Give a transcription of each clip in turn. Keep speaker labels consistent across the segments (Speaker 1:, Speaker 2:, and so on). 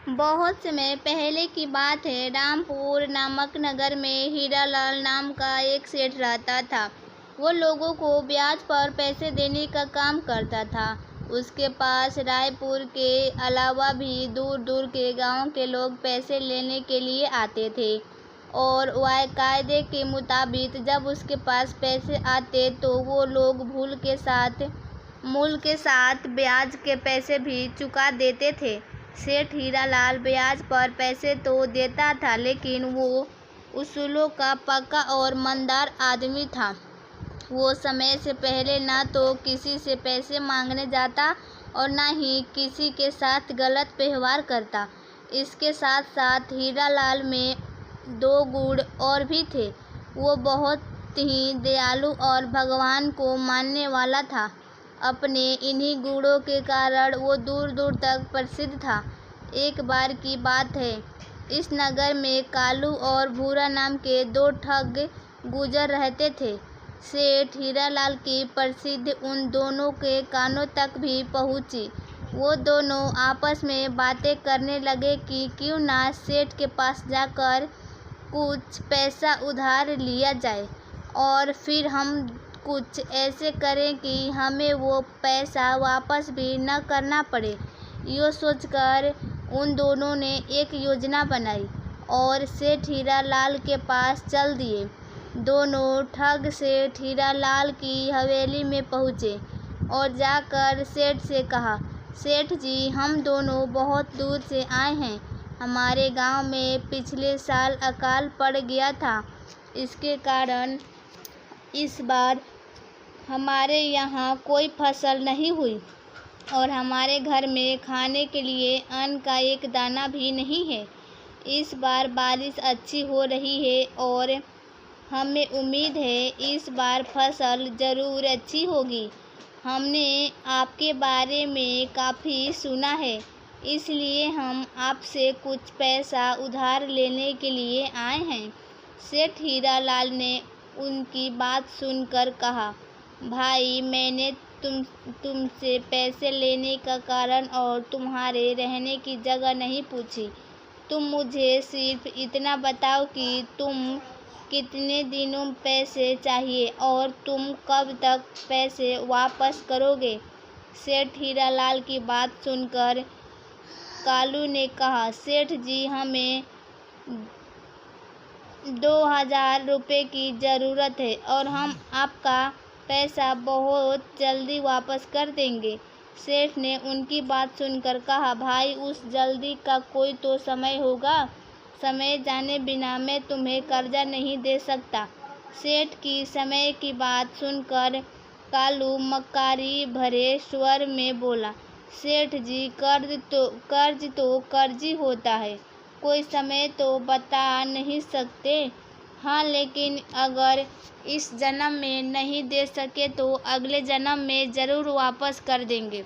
Speaker 1: बहुत समय पहले की बात है। रामपुर नामक नगर में हीरालाल नाम का एक सेठ रहता था। वो लोगों को ब्याज पर पैसे देने का काम करता था। उसके पास रायपुर के अलावा भी दूर दूर के गांव के लोग पैसे लेने के लिए आते थे और कायदे के मुताबिक जब उसके पास पैसे आते तो वो लोग मूल के साथ ब्याज के पैसे भी चुका देते थे। सेठ हीरालाल ब्याज पर पैसे तो देता था, लेकिन वो उसूलों का पक्का और ईमानदार आदमी था। वो समय से पहले ना तो किसी से पैसे मांगने जाता और ना ही किसी के साथ गलत व्यवहार करता। इसके साथ साथ हीरालाल में 2 गुण और भी थे। वो बहुत ही दयालु और भगवान को मानने वाला था। अपने इन्हीं गुणों के कारण वो दूर दूर तक प्रसिद्ध था। एक बार की बात है, इस नगर में कालू और भूरा नाम के 2 ठग गुजर रहते थे। सेठ हीरालाल की प्रसिद्धि उन दोनों के कानों तक भी पहुंची। वो दोनों आपस में बातें करने लगे कि क्यों ना सेठ के पास जाकर कुछ पैसा उधार लिया जाए और फिर हम कुछ ऐसे करें कि हमें वो पैसा वापस भी न करना पड़े। ये सोचकर उन दोनों ने एक योजना बनाई और सेठ हीरालाल के पास चल दिए। दोनों ठग सेठ हीरालाल की हवेली में पहुँचे और जाकर सेठ से कहा, सेठ जी, हम दोनों बहुत दूर से आए हैं। हमारे गांव में पिछले साल अकाल पड़ गया था। इसके कारण इस बार हमारे यहाँ कोई फसल नहीं हुई और हमारे घर में खाने के लिए अन्न का एक दाना भी नहीं है। इस बार बारिश अच्छी हो रही है और हमें उम्मीद है इस बार फसल ज़रूर अच्छी होगी। हमने आपके बारे में काफ़ी सुना है, इसलिए हम आपसे कुछ पैसा उधार लेने के लिए आए हैं। सेठ हीरालाल ने उनकी बात सुनकर कहा, भाई, मैंने तुमसे पैसे लेने का कारण और तुम्हारे रहने की जगह नहीं पूछी। तुम मुझे सिर्फ इतना बताओ कि तुम कितने दिनों पैसे चाहिए और तुम कब तक पैसे वापस करोगे। सेठ हीरालाल की बात सुनकर कालू ने कहा, सेठ जी, हमें 2000 रुपये की ज़रूरत है और हम आपका पैसा बहुत जल्दी वापस कर देंगे। सेठ ने उनकी बात सुनकर कहा, भाई, उस जल्दी का कोई तो समय होगा। समय जाने बिना मैं तुम्हें कर्जा नहीं दे सकता। सेठ की समय की बात सुनकर कालू मक्कारी भरे स्वर में बोला, सेठ जी, कर्ज तो कर्ज ही होता है, कोई समय तो बता नहीं सकते। हाँ, लेकिन अगर इस जन्म में नहीं दे सके तो अगले जन्म में ज़रूर वापस कर देंगे।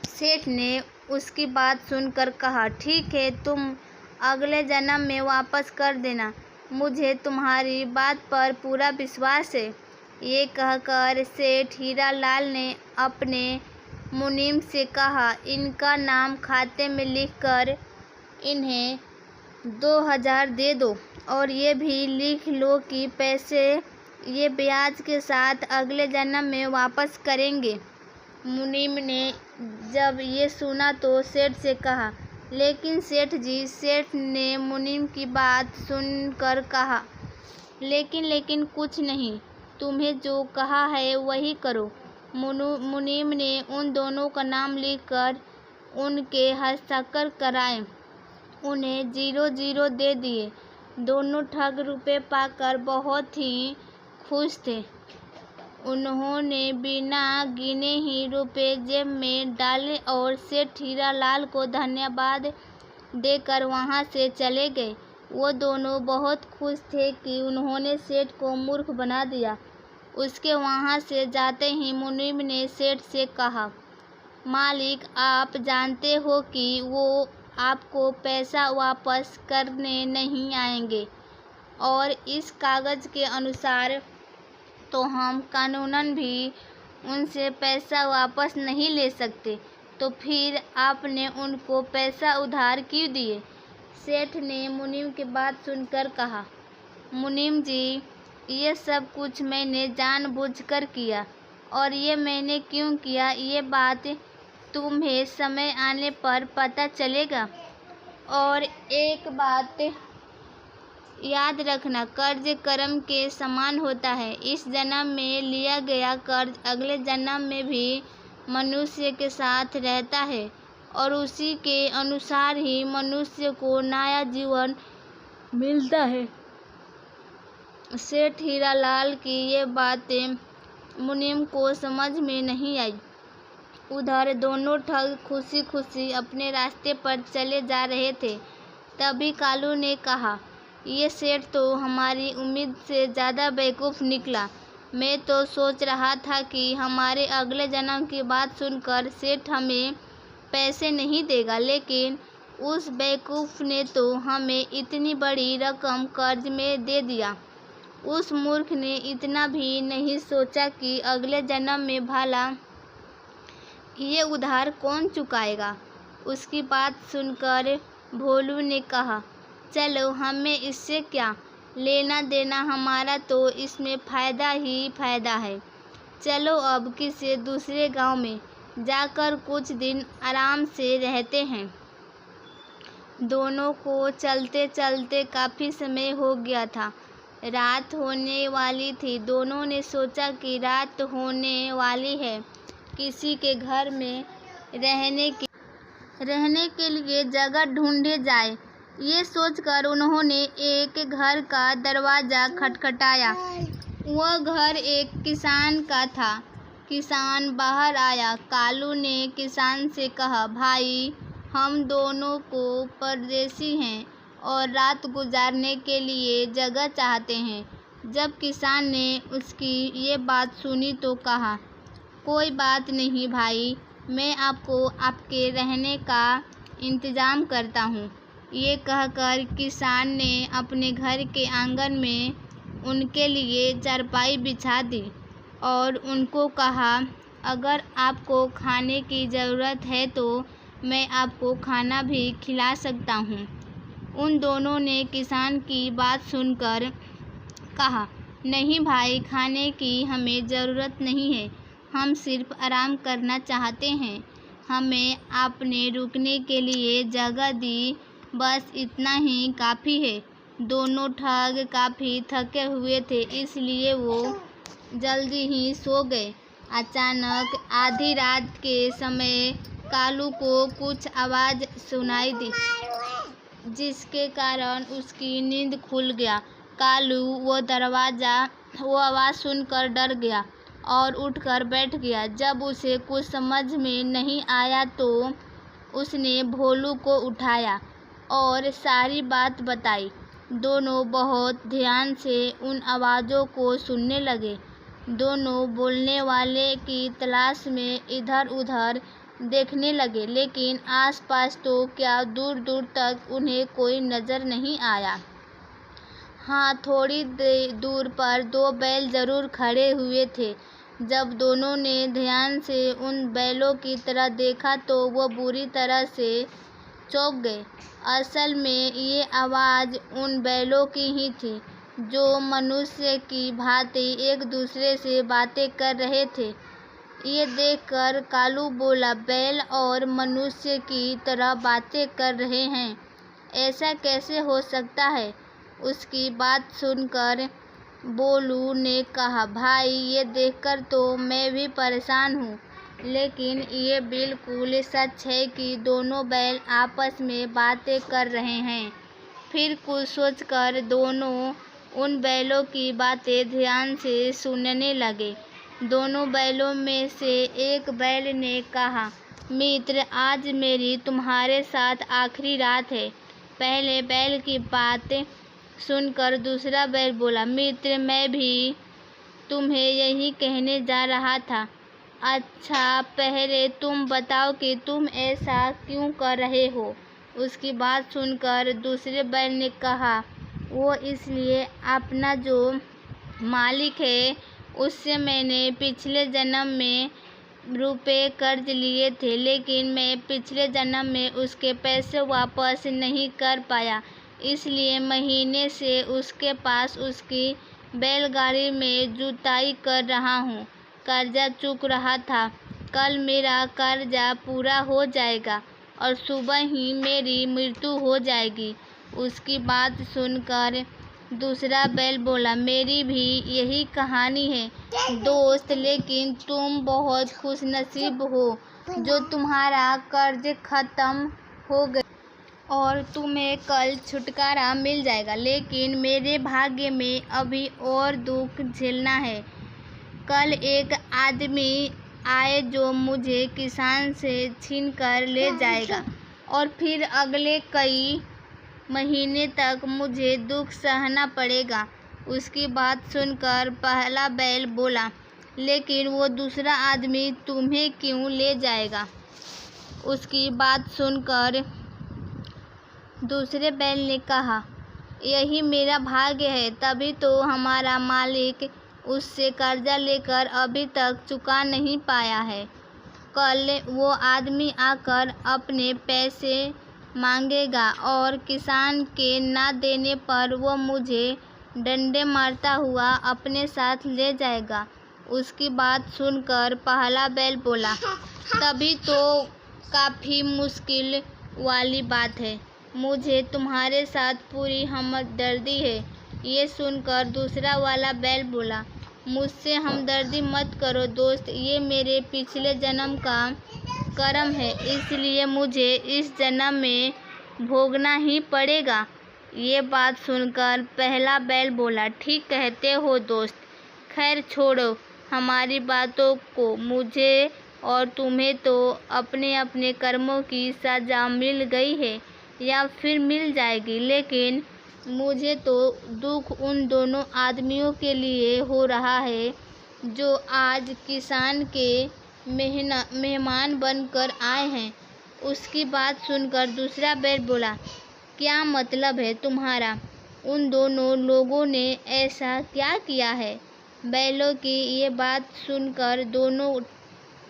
Speaker 1: सेठ ने उसकी बात सुनकर कहा, ठीक है, तुम अगले जन्म में वापस कर देना, मुझे तुम्हारी बात पर पूरा विश्वास है। ये कहकर सेठ हीरालाल ने अपने मुनीम से कहा, इनका नाम खाते में लिखकर इन्हें 2000 दे दो और ये भी लिख लो कि पैसे ये ब्याज के साथ अगले जन्म में वापस करेंगे। मुनीम ने जब ये सुना तो सेठ से कहा, लेकिन सेठ जी, सेठ ने मुनीम की बात सुनकर कहा, लेकिन कुछ नहीं, तुम्हें जो कहा है वही करो। मुनीम ने उन दोनों का नाम लिखकर उनके हस्ताक्षर कराए, उन्हें 0-0 दे दिए। दोनों ठग रुपए पाकर बहुत ही खुश थे। उन्होंने बिना गिने ही रुपए जेब में डाले और सेठ हीरालाल को धन्यवाद देकर वहां से चले गए। वो दोनों बहुत खुश थे कि उन्होंने सेठ को मूर्ख बना दिया। उसके वहां से जाते ही मुनीम ने सेठ से कहा, मालिक, आप जानते हो कि वो आपको पैसा वापस करने नहीं आएंगे और इस कागज़ के अनुसार तो हम कानूनन भी उनसे पैसा वापस नहीं ले सकते। तो फिर आपने उनको पैसा उधार क्यों दिए? सेठ ने मुनीम की बात सुनकर कहा, मुनीम जी, ये सब कुछ मैंने जानबूझकर किया, और ये मैंने क्यों किया ये बात तुम्हें समय आने पर पता चलेगा। और एक बात याद रखना, कर्ज कर्म के समान होता है। इस जन्म में लिया गया कर्ज अगले जन्म में भी मनुष्य के साथ रहता है, और उसी के अनुसार ही मनुष्य को नया जीवन मिलता है। सेठ हीरालाल की ये बातें मुनीम को समझ में नहीं आई। उधर दोनों ठग खुशी खुशी अपने रास्ते पर चले जा रहे थे। तभी कालू ने कहा, ये सेठ तो हमारी उम्मीद से ज़्यादा बेवकूफ़ निकला। मैं तो सोच रहा था कि हमारे अगले जन्म की बात सुनकर सेठ हमें पैसे नहीं देगा, लेकिन उस बेवकूफ़ ने तो हमें इतनी बड़ी रकम कर्ज में दे दिया। उस मूर्ख ने इतना भी नहीं सोचा कि अगले जन्म में भला ये उधार कौन चुकाएगा। उसकी बात सुनकर भोलू ने कहा, चलो, हमें इससे क्या लेना देना, हमारा तो इसमें फ़ायदा ही फ़ायदा है। चलो अब किसी दूसरे गांव में जाकर कुछ दिन आराम से रहते हैं। दोनों को चलते चलते काफ़ी समय हो गया था। रात होने वाली थी। दोनों ने सोचा कि रात होने वाली है, किसी के घर में रहने के लिए जगह ढूंढे जाए। ये सोचकर उन्होंने एक घर का दरवाज़ा खटखटाया। वह घर एक किसान का था। किसान बाहर आया। कालू ने किसान से कहा, भाई, हम दोनों को परदेसी हैं और रात गुजारने के लिए जगह चाहते हैं। जब किसान ने उसकी ये बात सुनी तो कहा, कोई बात नहीं भाई, मैं आपको आपके रहने का इंतज़ाम करता हूँ। ये कहकर किसान ने अपने घर के आंगन में उनके लिए चारपाई बिछा दी और उनको कहा, अगर आपको खाने की ज़रूरत है तो मैं आपको खाना भी खिला सकता हूँ। उन दोनों ने किसान की बात सुनकर कहा, नहीं भाई, खाने की हमें ज़रूरत नहीं है, हम सिर्फ आराम करना चाहते हैं। हमें आपने रुकने के लिए जगह दी, बस इतना ही काफ़ी है। दोनों ठग काफ़ी थके हुए थे, इसलिए वो जल्दी ही सो गए। अचानक आधी रात के समय कालू को कुछ आवाज़ सुनाई दी, जिसके कारण उसकी नींद खुल गया। कालू वो आवाज़ सुनकर डर गया और उठकर बैठ गया। जब उसे कुछ समझ में नहीं आया तो उसने भोलू को उठाया और सारी बात बताई। दोनों बहुत ध्यान से उन आवाज़ों को सुनने लगे। दोनों बोलने वाले की तलाश में इधर उधर देखने लगे, लेकिन आसपास तो क्या, दूर दूर तक उन्हें कोई नज़र नहीं आया। हाँ, थोड़ी दूर पर दो बैल ज़रूर खड़े हुए थे। जब दोनों ने ध्यान से उन बैलों की तरफ देखा तो वो बुरी तरह से चौंक गए। असल में ये आवाज़ उन बैलों की ही थी, जो मनुष्य की भांति एक दूसरे से बातें कर रहे थे। ये देखकर कालू बोला, बैल और मनुष्य की तरह बातें कर रहे हैं, ऐसा कैसे हो सकता है? उसकी बात सुनकर बोलू ने कहा, भाई, ये देखकर तो मैं भी परेशान हूँ, लेकिन ये बिल्कुल सच है कि दोनों बैल आपस में बातें कर रहे हैं। फिर कुछ सोचकर दोनों उन बैलों की बातें ध्यान से सुनने लगे। दोनों बैलों में से एक बैल ने कहा, मित्र, आज मेरी तुम्हारे साथ आखिरी रात है। पहले बैल की बात सुनकर दूसरा बैल बोला, मित्र, मैं भी तुम्हें यही कहने जा रहा था। अच्छा, पहले तुम बताओ कि तुम ऐसा क्यों कर रहे हो? उसकी बात सुनकर दूसरे बैल ने कहा, वो इसलिए, अपना जो मालिक है उससे मैंने पिछले जन्म में रुपए कर्ज लिए थे, लेकिन मैं पिछले जन्म में उसके पैसे वापस नहीं कर पाया, इसलिए महीने से उसके पास उसकी बैलगाड़ी में जुताई कर रहा हूँ। कर्जा चुक रहा था। कल मेरा कर्जा पूरा हो जाएगा और सुबह ही मेरी मृत्यु हो जाएगी। उसकी बात सुनकर दूसरा बैल बोला, मेरी भी यही कहानी है दोस्त, लेकिन तुम बहुत खुशनसीब हो जो तुम्हारा कर्ज खत्म हो गया और तुम्हें कल छुटकारा मिल जाएगा, लेकिन मेरे भाग्य में अभी और दुख झेलना है। कल एक आदमी आए जो मुझे किसान से छीन कर ले जाएगा और फिर अगले कई महीने तक मुझे दुख सहना पड़ेगा। उसकी बात सुनकर पहला बैल बोला, लेकिन वो दूसरा आदमी तुम्हें क्यों ले जाएगा? उसकी बात सुनकर दूसरे बैल ने कहा, यही मेरा भाग्य है, तभी तो हमारा मालिक उससे कर्जा लेकर अभी तक चुका नहीं पाया है। कल वो आदमी आकर अपने पैसे मांगेगा और किसान के ना देने पर वो मुझे डंडे मारता हुआ अपने साथ ले जाएगा। उसकी बात सुनकर पहला बैल बोला, तभी तो काफ़ी मुश्किल वाली बात है, मुझे तुम्हारे साथ पूरी हमदर्दी है। ये सुनकर दूसरा वाला बैल बोला, मुझसे हमदर्दी मत करो दोस्त, ये मेरे पिछले जन्म का कर्म है, इसलिए मुझे इस जन्म में भोगना ही पड़ेगा। ये बात सुनकर पहला बैल बोला, ठीक कहते हो दोस्त, खैर छोड़ो हमारी बातों को, मुझे और तुम्हें तो अपने अपने कर्मों की सज़ा मिल गई है या फिर मिल जाएगी, लेकिन मुझे तो दुख उन दोनों आदमियों के लिए हो रहा है जो आज किसान के मेहमान बनकर आए हैं। उसकी बात सुनकर दूसरा बैल बोला, क्या मतलब है तुम्हारा? उन दोनों लोगों ने ऐसा क्या किया है? बैलों की ये बात सुनकर दोनों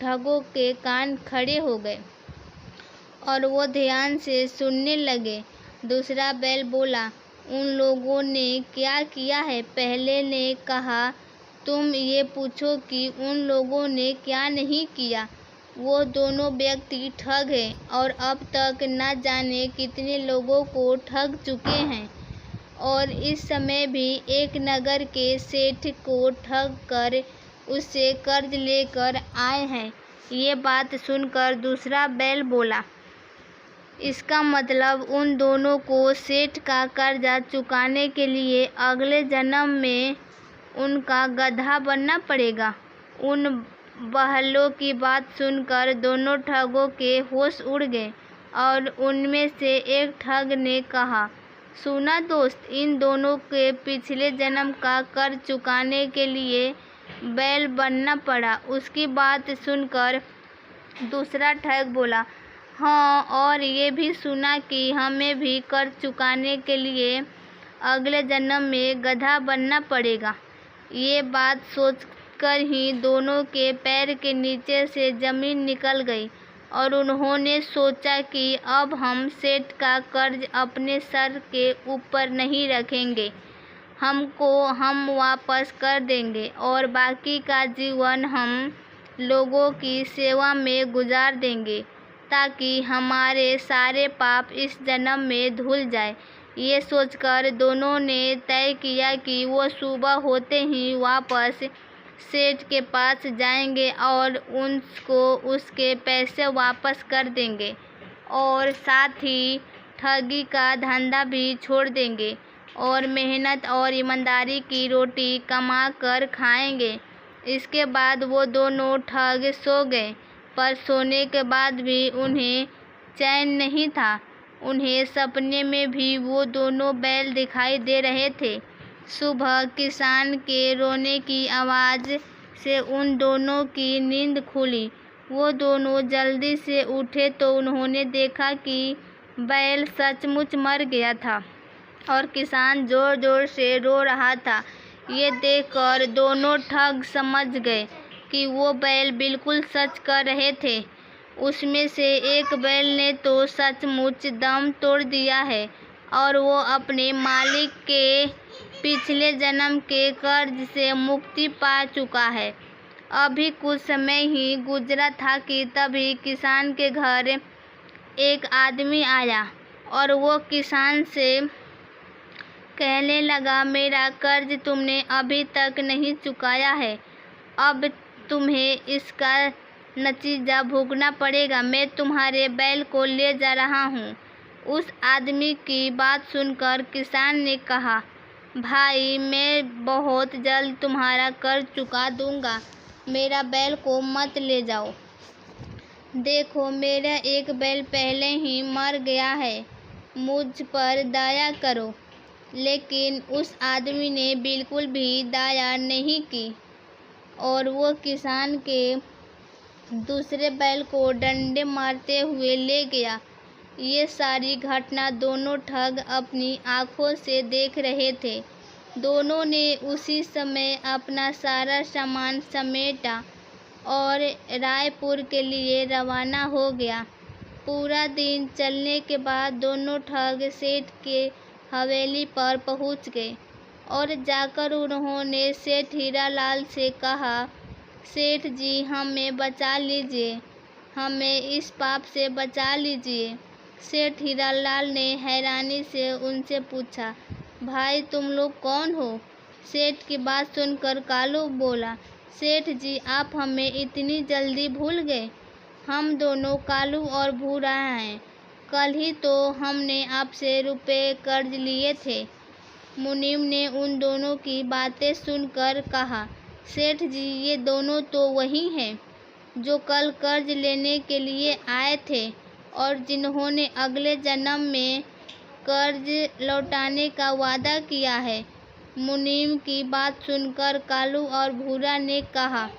Speaker 1: ठगों के कान खड़े हो गए और वो ध्यान से सुनने लगे। दूसरा बैल बोला, उन लोगों ने क्या किया है? पहले ने कहा, तुम ये पूछो कि उन लोगों ने क्या नहीं किया। वो दोनों व्यक्ति ठग हैं और अब तक न जाने कितने लोगों को ठग चुके हैं और इस समय भी एक नगर के सेठ को ठग कर उससे कर्ज लेकर आए हैं। ये बात सुनकर दूसरा बैल बोला, इसका मतलब उन दोनों को सेठ का कर्जा चुकाने के लिए अगले जन्म में उनका गधा बनना पड़ेगा। उन बहलों की बात सुनकर दोनों ठगों के होश उड़ गए और उनमें से एक ठग ने कहा, सुना दोस्त, इन दोनों के पिछले जन्म का कर्ज चुकाने के लिए बैल बनना पड़ा। उसकी बात सुनकर दूसरा ठग बोला, हाँ, और ये भी सुना कि हमें भी कर्ज चुकाने के लिए अगले जन्म में गधा बनना पड़ेगा। ये बात सोचकर ही दोनों के पैर के नीचे से ज़मीन निकल गई और उन्होंने सोचा कि अब हम सेठ का कर्ज अपने सर के ऊपर नहीं रखेंगे, हम वापस कर देंगे और बाकी का जीवन हम लोगों की सेवा में गुजार देंगे ताकि हमारे सारे पाप इस जन्म में धुल जाए। ये सोचकर दोनों ने तय किया कि वो सुबह होते ही वापस सेठ के पास जाएंगे और उसको उसके पैसे वापस कर देंगे और साथ ही ठगी का धंधा भी छोड़ देंगे और मेहनत और ईमानदारी की रोटी कमा कर खाएंगे। इसके बाद वो दोनों ठग सो गए, पर सोने के बाद भी उन्हें चैन नहीं था। उन्हें सपने में भी वो दोनों बैल दिखाई दे रहे थे। सुबह किसान के रोने की आवाज़ से उन दोनों की नींद खुली। वो दोनों जल्दी से उठे तो उन्होंने देखा कि बैल सचमुच मर गया था और किसान ज़ोर ज़ोर से रो रहा था। ये देखकर दोनों ठग समझ गए कि वो बैल बिल्कुल सच कर रहे थे। उसमें से एक बैल ने तो सचमुच दम तोड़ दिया है और वो अपने मालिक के पिछले जन्म के कर्ज से मुक्ति पा चुका है। अभी कुछ समय ही गुजरा था कि तभी किसान के घर एक आदमी आया और वो किसान से कहने लगा, मेरा कर्ज तुमने अभी तक नहीं चुकाया है, अब तुम्हें इसका नतीजा भुगतना पड़ेगा। मैं तुम्हारे बैल को ले जा रहा हूँ। उस आदमी की बात सुनकर किसान ने कहा, भाई मैं बहुत जल्द तुम्हारा कर्ज चुका दूंगा, मेरा बैल को मत ले जाओ। देखो मेरा एक बैल पहले ही मर गया है, मुझ पर दया करो। लेकिन उस आदमी ने बिल्कुल भी दया नहीं की और वो किसान के दूसरे बैल को डंडे मारते हुए ले गया। ये सारी घटना दोनों ठग अपनी आंखों से देख रहे थे। दोनों ने उसी समय अपना सारा सामान समेटा और रायपुर के लिए रवाना हो गया। पूरा दिन चलने के बाद दोनों ठग सेठ के हवेली पर पहुंच गए और जाकर उन्होंने सेठ हीरालाल से कहा, सेठ जी हमें बचा लीजिए, हमें इस पाप से बचा लीजिए। सेठ हीरालाल ने हैरानी से उनसे पूछा, भाई तुम लोग कौन हो? सेठ की बात सुनकर कालू बोला, सेठ जी आप हमें इतनी जल्दी भूल गए? हम दोनों कालू और भूरा हैं, कल ही तो हमने आपसे रुपए कर्ज लिए थे। मुनीम ने उन दोनों की बातें सुनकर कहा, सेठ जी ये दोनों तो वही हैं जो कल कर्ज लेने के लिए आए थे और जिन्होंने अगले जन्म में कर्ज लौटाने का वादा किया है। मुनीम की बात सुनकर कालू और भूरा ने कहा,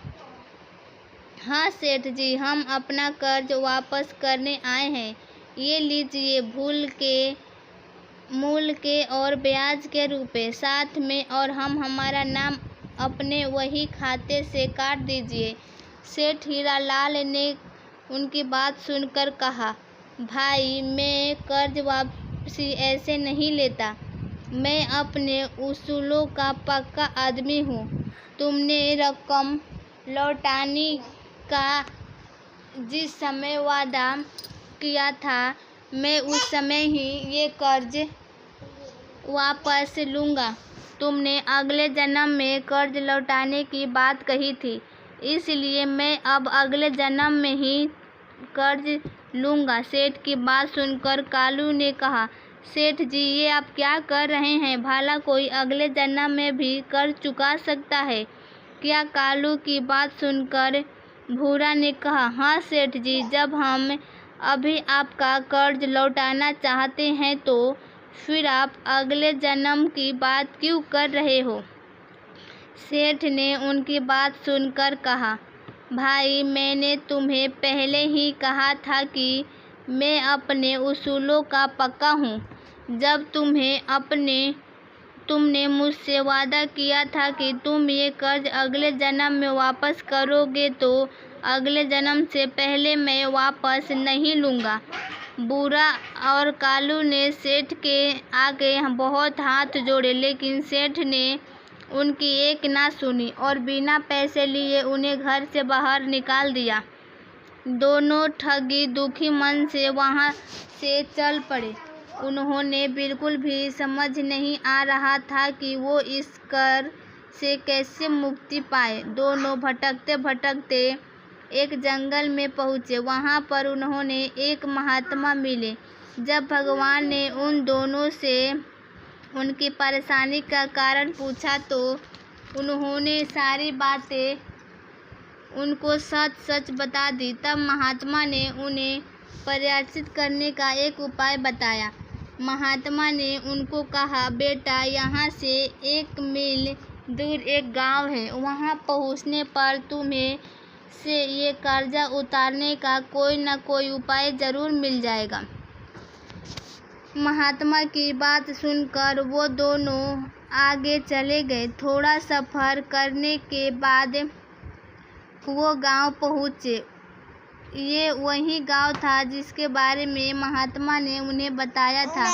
Speaker 1: हाँ सेठ जी हम अपना कर्ज वापस करने आए हैं, ये लीजिए मूल के और ब्याज के रुपए साथ में, और हमारा नाम अपने वही खाते से काट दीजिए। सेठ हीरालाल ने उनकी बात सुनकर कहा, भाई मैं कर्ज वापसी ऐसे नहीं लेता, मैं अपने उसूलों का पक्का आदमी हूँ। तुमने रकम लौटाने का जिस समय वादा किया था मैं उस समय ही ये कर्ज वापस लूँगा। तुमने अगले जन्म में कर्ज लौटाने की बात कही थी, इसलिए मैं अब अगले जन्म में ही कर्ज लूँगा। सेठ की बात सुनकर कालू ने कहा, सेठ जी ये आप क्या कर रहे हैं? भला कोई अगले जन्म में भी कर्ज चुका सकता है क्या? कालू की बात सुनकर भूरा ने कहा, हाँ सेठ जी, जब हम अभी आपका कर्ज लौटाना चाहते हैं तो फिर आप अगले जन्म की बात क्यों कर रहे हो? सेठ ने उनकी बात सुनकर कहा, भाई मैंने तुम्हें पहले ही कहा था कि मैं अपने उसूलों का पक्का हूँ। जब तुमने मुझसे वादा किया था कि तुम ये कर्ज अगले जन्म में वापस करोगे तो अगले जन्म से पहले मैं वापस नहीं लूँगा। भूरा और कालू ने सेठ के आगे बहुत हाथ जोड़े, लेकिन सेठ ने उनकी एक ना सुनी और बिना पैसे लिए उन्हें घर से बाहर निकाल दिया। दोनों ठगी दुखी मन से वहाँ से चल पड़े। उन्होंने बिल्कुल भी समझ नहीं आ रहा था कि वो इस कर से कैसे मुक्ति पाए। दोनों भटकते भटकते एक जंगल में पहुँचे। वहाँ पर उन्होंने एक महात्मा मिले। जब भगवान ने उन दोनों से उनकी परेशानी का कारण पूछा तो उन्होंने सारी बातें उनको सच सच बता दी। तब महात्मा ने उन्हें पराजित करने का एक उपाय बताया। महात्मा ने उनको कहा, बेटा यहाँ से 1 मील दूर एक गांव है, वहाँ पहुँचने पर तुम्हें से ये कर्जा उतारने का कोई न कोई उपाय ज़रूर मिल जाएगा। महात्मा की बात सुनकर वो दोनों आगे चले गए। थोड़ा सफ़र करने के बाद वो गांव पहुंचे। ये वही गांव था जिसके बारे में महात्मा ने उन्हें बताया था।